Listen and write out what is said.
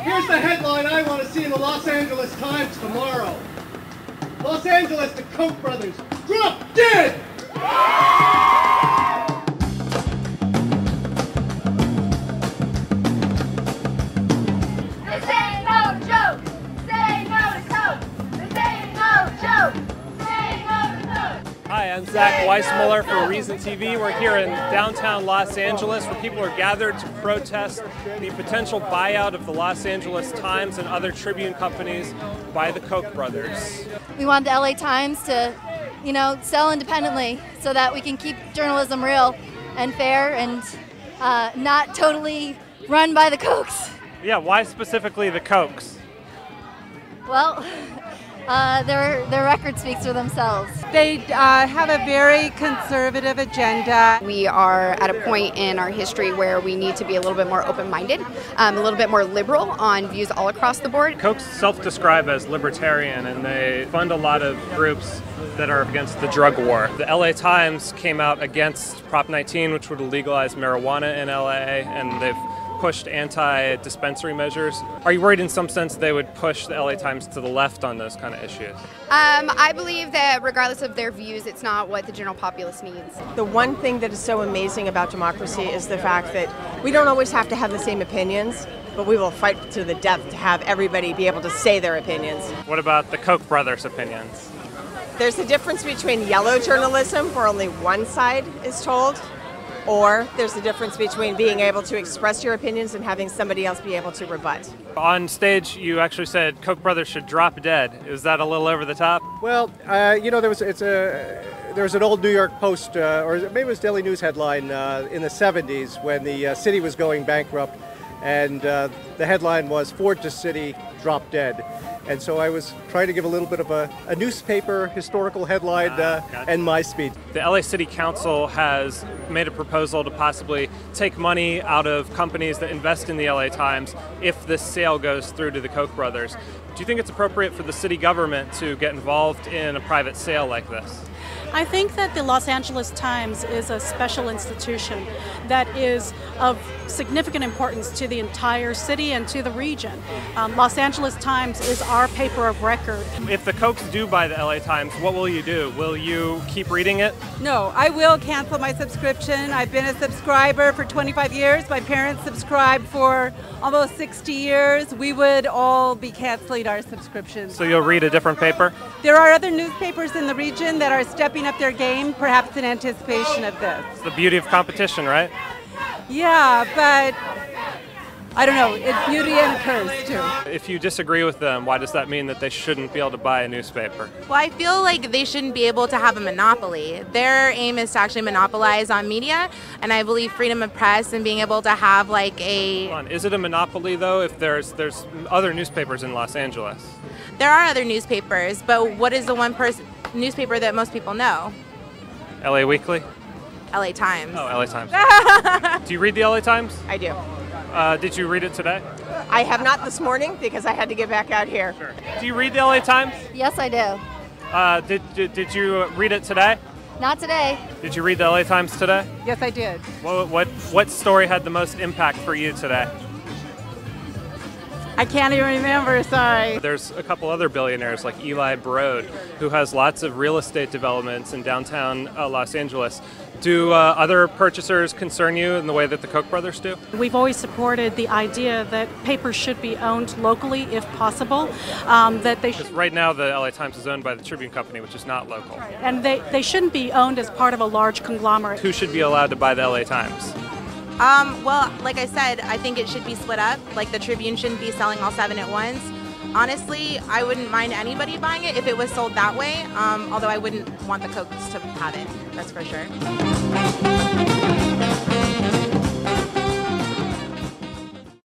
Here's the headline I want to see in the Los Angeles Times tomorrow. Los Angeles, the Koch brothers, drop dead! This ain't no joke! Say no to Koch! This ain't no joke! Say no to Koch! Hi, I'm Weissmueller for Reason TV. We're here in downtown Los Angeles where people are gathered to protest the potential buyout of the Los Angeles Times and other Tribune companies by the Koch brothers. We want the LA Times to, sell independently so that we can keep journalism real and fair and not totally run by the Kochs. Yeah, why specifically the Kochs? Well, their record speaks for themselves. They have a very conservative agenda. We are at a point in our history where we need to be a little bit more open-minded, a little bit more liberal on views all across the board. Kochs self-describe as libertarian, and they fund a lot of groups that are against the drug war. The LA Times came out against Prop 19, which would legalize marijuana in LA, and they've pushed anti-dispensary measures. Are you worried in some sense they would push the LA Times to the left on those kind of issues? I believe that regardless of their views, it's not what the general populace needs. The one thing that is so amazing about democracy is the fact that we don't always have to have the same opinions, but we will fight to the death to have everybody be able to say their opinions. What about the Koch brothers' opinions? There's a difference between yellow journalism, where only one side is told, or there's a difference between being able to express your opinions and having somebody else be able to rebut. On stage, you actually said Koch brothers should drop dead. Is that a little over the top? Well, there was an old New York Post, or maybe it was Daily News headline in the 70s when the city was going bankrupt, and the headline was "Ford to City, Drop Dead." And so I was trying to give a little bit of a newspaper historical headline and my speed. The LA City Council has made a proposal to possibly take money out of companies that invest in the LA Times if this sale goes through to the Koch brothers. Do you think it's appropriate for the city government to get involved in a private sale like this? I think that the Los Angeles Times is a special institution that is of significant importance to the entire city and to the region. Los Angeles Times is our paper of record. If the Kochs do buy the LA Times, what will you do? Will you keep reading it? No, I will cancel my subscription. I've been a subscriber for 25 years. My parents subscribed for almost 60 years. We would all be canceling our subscriptions. So you'll read a different paper? There are other newspapers in the region that are stepping up their game, perhaps in anticipation of this. It's the beauty of competition, right? Yeah, but I don't know, it's beauty and a curse too. If you disagree with them, why does that mean that they shouldn't be able to buy a newspaper? Well, I feel like they shouldn't be able to have a monopoly. Their aim is to actually monopolize on media, and I believe freedom of press and being able to have like a... Hold on. Is it a monopoly though if there's other newspapers in Los Angeles? There are other newspapers, but what is the one newspaper that most people know? LA Weekly? LA Times. Oh, LA Times. Do you read the LA Times? I do. Did you read it today? I have not this morning because I had to get back out here. Sure. Do you read the LA Times? Yes, I do. Did you read it today? Not today. Did you read the LA Times today? Yes, I did. What story had the most impact for you today? I can't even remember, sorry. There's a couple other billionaires like Eli Broad, who has lots of real estate developments in downtown Los Angeles. Do other purchasers concern you in the way that the Koch brothers do? We've always supported the idea that papers should be owned locally if possible. That they should, right now the LA Times is owned by the Tribune Company, which is not local. and they shouldn't be owned as part of a large conglomerate. Who should be allowed to buy the LA Times? Well, like I said, I think it should be split up. Like the Tribune shouldn't be selling all 7 at once. Honestly, I wouldn't mind anybody buying it if it was sold that way, although I wouldn't want the Kochs to have it, that's for sure.